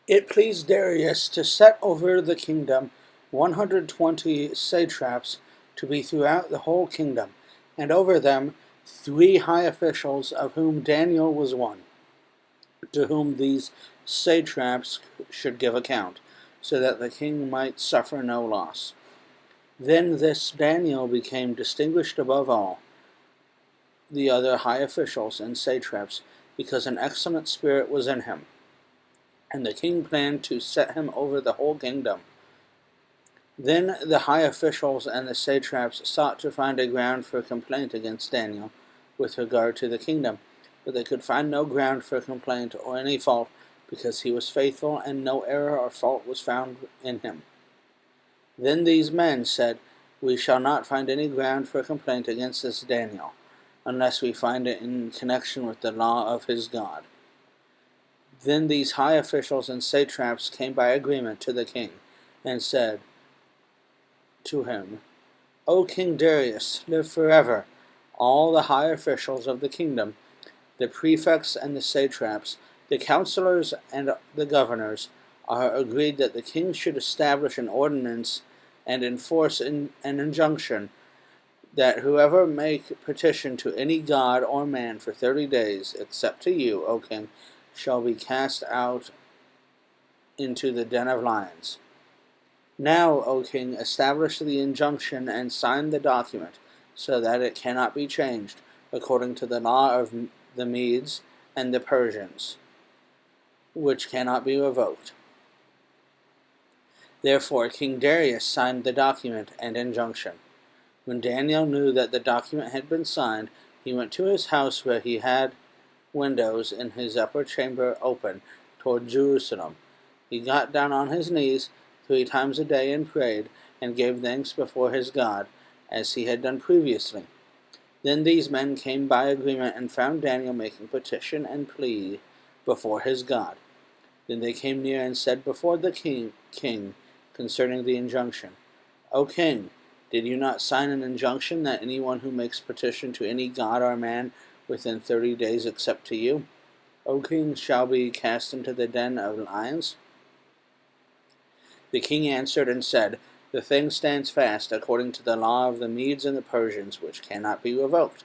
It pleased Darius to set over the kingdom 120 satraps to be throughout the whole kingdom, and over them 3 high officials, of whom Daniel was one, to whom these satraps should give account, so that the king might suffer no loss. Then this Daniel became distinguished above all the other high officials and satraps, because an excellent spirit was in him, and the king planned to set him over the whole kingdom. Then the high officials and the satraps sought to find a ground for complaint against Daniel with regard to the kingdom, but they could find no ground for complaint or any fault, because he was faithful, and no error or fault was found in him. Then these men said, "We shall not find any ground for complaint against this Daniel, unless we find it in connection with the law of his God." Then these high officials and satraps came by agreement to the king, and said to him, "O King Darius, live forever. All the high officials of the kingdom, the prefects and the satraps, the counselors and the governors, are agreed that the king should establish an ordinance and enforce an injunction that whoever make petition to any god or man for 30 days, except to you, O king, shall be cast out into the den of lions. Now, O king, establish the injunction and sign the document, so that it cannot be changed, according to the law of the Medes and the Persians, which cannot be revoked." Therefore King Darius signed the document and injunction. When Daniel knew that the document had been signed, he went to his house, where he had windows in his upper chamber open toward Jerusalem. He got down on his knees 3 times a day and prayed, and gave thanks before his God, as he had done previously. Then these men came by agreement and found Daniel making petition and plea before his God. Then they came near and said before the king concerning the injunction, "O king, did you not sign an injunction that anyone who makes petition to any god or man within 30 days except to you, O king, shall be cast into the den of lions?" The king answered and said, "The thing stands fast according to the law of the Medes and the Persians, which cannot be revoked."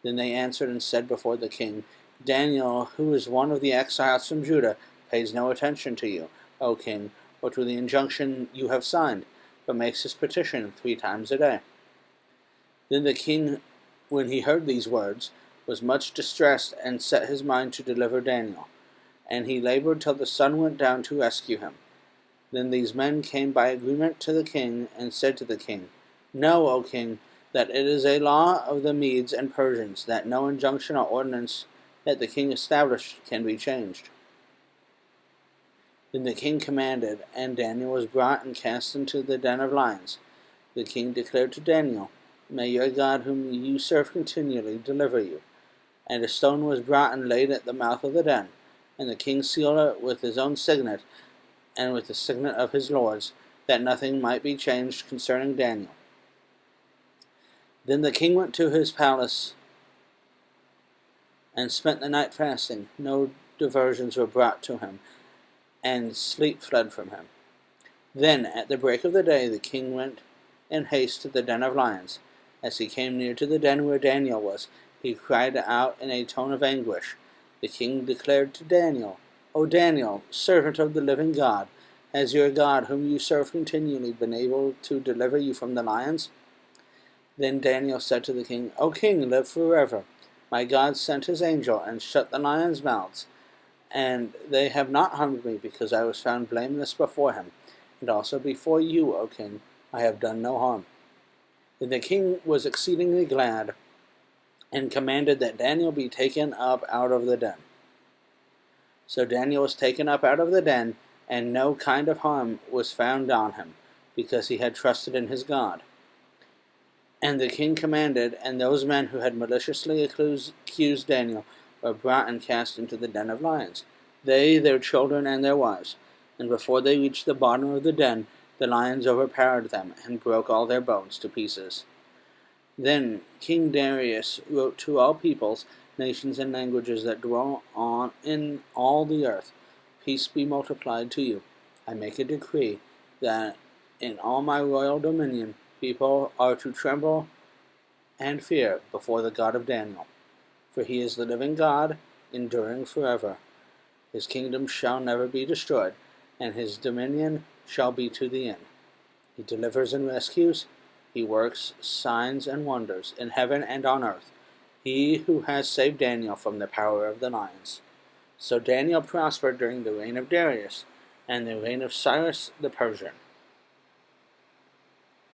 Then they answered and said before the king, "Daniel, who is one of the exiles from Judah, pays no attention to you, O king, or to the injunction you have signed, but makes his petition 3 times a day." Then the king, when he heard these words, was much distressed, and set his mind to deliver Daniel, and he labored till the sun went down to rescue him. Then these men came by agreement to the king, and said to the king, "Know, O king, that it is a law of the Medes and Persians, that no injunction or ordinance that the king established can be changed." Then the king commanded, and Daniel was brought and cast into the den of lions. The king declared to Daniel, "May your God, whom you serve continually, deliver you." And a stone was brought and laid at the mouth of the den, and the king sealed it with his own signet, and with the signet of his lords, that nothing might be changed concerning Daniel. Then the king went to his palace and spent the night fasting. No diversions were brought to him, and sleep fled from him. Then, at the break of the day, the king went in haste to the den of lions. As he came near to the den where Daniel was, he cried out in a tone of anguish. The king declared to Daniel, "O Daniel, servant of the living God, has your God, whom you serve continually, been able to deliver you from the lions?" Then Daniel said to the king, "O king, live forever. My God sent his angel and shut the lions' mouths, and they have not harmed me, because I was found blameless before him, and also before you, O king, I have done no harm." Then the king was exceedingly glad, and commanded that Daniel be taken up out of the den. So Daniel was taken up out of the den, and no kind of harm was found on him, because he had trusted in his God. And the king commanded, and those men who had maliciously accused Daniel were brought and cast into the den of lions, they, their children, and their wives. And before they reached the bottom of the den, the lions overpowered them, and broke all their bones to pieces. Then King Darius wrote to all peoples, nations, and languages that dwell in all the earth, Peace be multiplied to you. I make a decree that in all my royal dominion people are to tremble and fear before the God of Daniel. For he is the living God, enduring forever. His kingdom shall never be destroyed, and his dominion shall be to the end. He delivers and rescues. He works signs and wonders in heaven and on earth. He who has saved Daniel from the power of the lions. So Daniel prospered during the reign of Darius and the reign of Cyrus the Persian.